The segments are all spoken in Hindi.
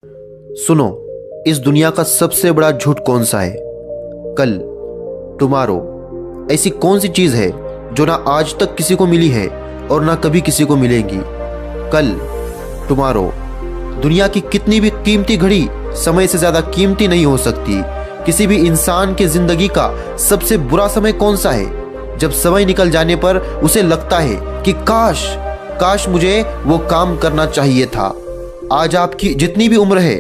सुनो, इस दुनिया का सबसे बड़ा झूठ कौन सा है? कल, टुमारो। ऐसी कौन सी चीज़ है जो ना आज तक किसी को मिली है और ना कभी किसी को मिलेगी? कल, टुमारो। दुनिया की कितनी भी कीमती घड़ी समय से ज़्यादा कीमती नहीं हो सकती। किसी भी इंसान की ज़िंदगी का सबसे बुरा समय कौन सा है? जब समय निकल जाने पर उसे लगता है कि काश मुझे वो काम करना चाहिए था। आज आपकी जितनी भी उम्र है,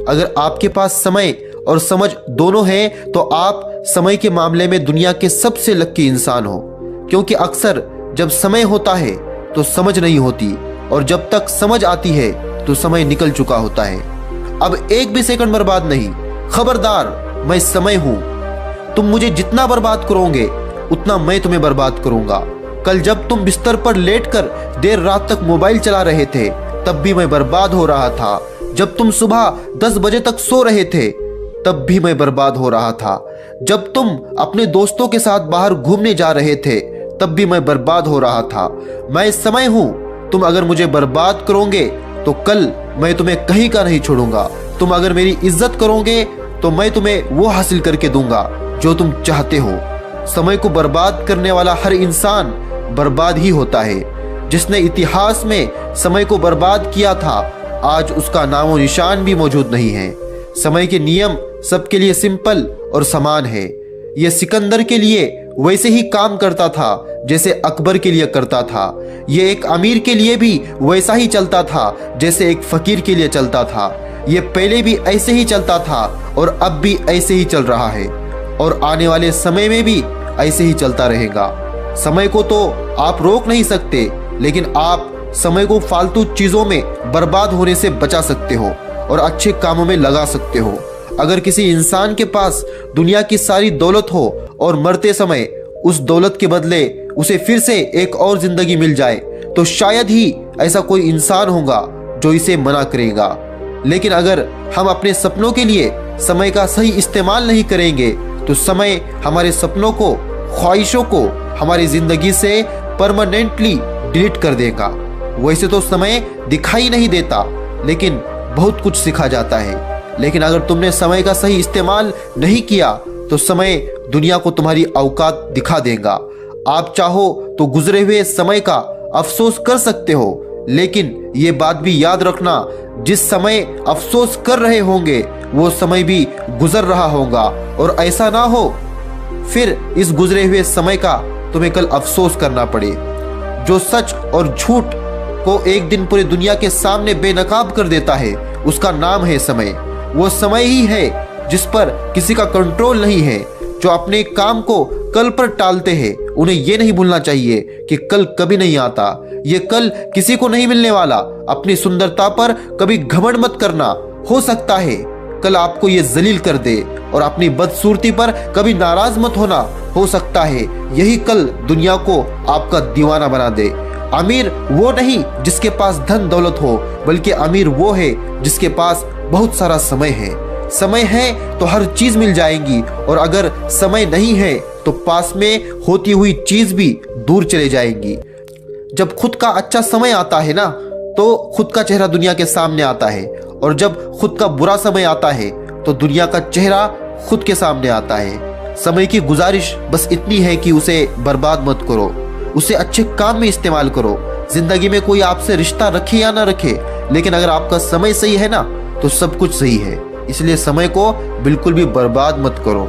अगर आपके पास समय और समझ दोनों है तो आप समय के मामले में दुनिया के सबसे लकी इंसान हो। क्योंकि अक्सर जब समय होता है तो समझ नहीं होती, और जब तक समझ आती है तो समय निकल चुका होता है। अब एक भी सेकंड बर्बाद नहीं। खबरदार, मैं समय हूं। तुम मुझे जितना बर्बाद करोगे उतना मैं तुम्हें बर्बाद करूंगा। कल जब तुम बिस्तर पर लेटकर देर रात तक मोबाइल चला रहे थे तब भी मैं बर्बाद हो रहा था। जब तुम सुबह 10 बजे तक सो रहे थे तब भी मैं बर्बाद हो रहा था। जब तुम अपने दोस्तों के साथ बाहर घूमने जा रहे थे तब भी मैं बर्बाद हो रहा था। मैं समय हूं। तुम अगर मुझे बर्बाद करोगे तो कल मैं तुम्हें कहीं का नहीं छोड़ूंगा। तुम अगर मेरी इज्जत करोगे तो मैं तुम्हें वो हासिल करके दूंगा जो तुम चाहते हो। समय को बर्बाद करने वाला हर इंसान बर्बाद ही होता है। जिसने इतिहास में समय को बर्बाद किया था, आज उसका नामो निशान भी मौजूद नहीं है। समय के नियम सबके लिए सिंपल और समान है। यह सिकंदर के लिए वैसे ही काम करता था जैसे अकबर के लिए करता था। यह एक अमीर के लिए भी वैसा ही चलता था जैसे एक फकीर के लिए चलता था। यह पहले भी ऐसे ही चलता था और अब भी ऐसे ही चल रहा है, और आने वाले समय में भी ऐसे ही चलता रहेगा। समय को तो आप रोक नहीं सकते, लेकिन आप समय को फालतू चीजों में बर्बाद होने से बचा सकते हो और अच्छे कामों में लगा सकते हो। अगर किसी इंसान के पास दुनिया की सारी दौलत हो और मरते समय उस दौलत के बदले उसे फिर से एक और जिंदगी मिल जाए तो शायद ही ऐसा कोई इंसान होगा जो इसे मना करेगा। लेकिन अगर हम अपने सपनों के लिए समय का सही इस्तेमाल नहीं करेंगे तो समय हमारे सपनों को, ख्वाहिशों को हमारी जिंदगी से परमानेंटली डिलीट कर देगा। वैसे तो समय दिखाई नहीं देता, लेकिन बहुत कुछ सिखा जाता है। लेकिन अगर तुमने समय का सही इस्तेमाल नहीं किया तो समय दुनिया को तुम्हारी औकात दिखा देगा। आप चाहो तो गुजरे हुए समय का अफसोस कर सकते हो, लेकिन ये बात भी याद रखना, जिस समय अफसोस कर रहे होंगे वो समय भी गुजर रहा होगा, और ऐसा ना हो फिर इस गुजरे हुए समय का तुम्हें कल अफसोस करना पड़े। जो सच और झूठ को एक दिन पूरी दुनिया के सामने बेनकाब कर देता है उसका नाम है समय। वो समय ही है जिस पर किसी का कंट्रोल नहीं है। जो अपने काम को कल पर टालते हैं उन्हें ये नहीं भूलना चाहिए कि कल कभी नहीं आता। ये कल किसी को नहीं मिलने वाला। अपनी सुंदरता पर कभी घमंड मत करना। हो सकता है कल आपको ये जलील कर दे, और अपनी बदसूरती पर कभी नाराज मत होना। हो सकता है यही कल दुनिया को आपका दीवाना बना दे। अमीर वो नहीं जिसके पास धन दौलत हो, बल्कि अमीर वो है जिसके पास बहुत सारा समय है। समय है तो हर चीज मिल जाएगी, और अगर समय नहीं है तो पास में होती हुई चीज भी दूर चले जाएंगी। जब खुद का अच्छा समय आता है ना, तो खुद का चेहरा दुनिया के सामने आता है, और जब खुद का बुरा समय आता है तो दुनिया का चेहरा खुद के सामने आता है। समय की गुजारिश बस इतनी है कि उसे बर्बाद मत करो, उसे अच्छे काम में इस्तेमाल करो। जिंदगी में कोई आपसे रिश्ता रखे या ना रखे, लेकिन अगर आपका समय सही है ना तो सब कुछ सही है। इसलिए समय को बिल्कुल भी बर्बाद मत करो।